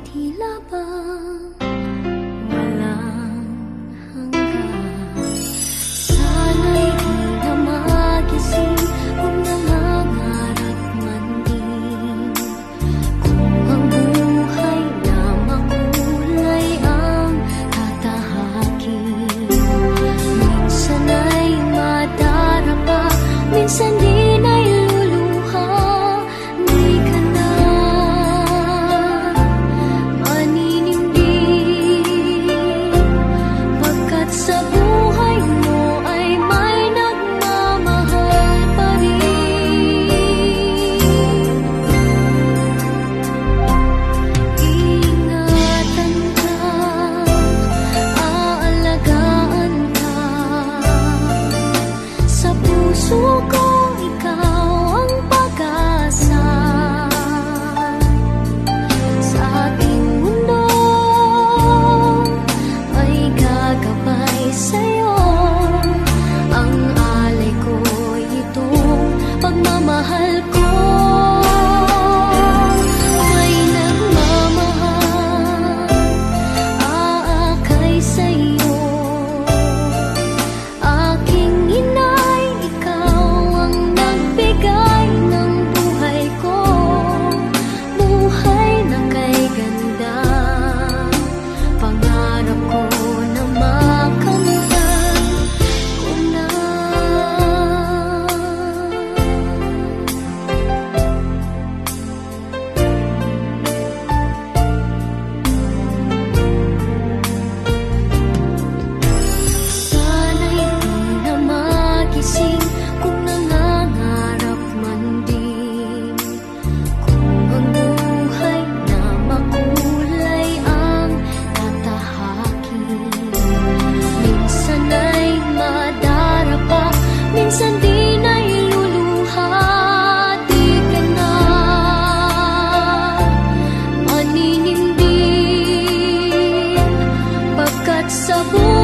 tila ba walang hanggan. Sana'y di na magising kung nangangarap man din, kung ang buhay na makulay ang tatahakin. Minsan ay madarapa, minsan din ay luluha. Di ka na maninindig, pagkat sa buhay mo ay may nagmamahal pa rin. Ingatan ka, aalagaan ka, sa puso ko ikaw ang pag-asa. Sa ating mundo ay gagabay sa'yo, ang alay ko'y itong pagmamahal ko. May nagmamahal, aakay sa'yo. Aking inay, ikaw ang nagbigay ng buhay ko, buhay na kay ganda. Pangarap ko na makamtan ko na. Sana'y di na magising kung nangangarap man din, kung ang buhay na makulay ang tatahakin. Minsan ay madarapa, minsan din ay luluha. Di ka na maninindig, pagkat sa buhay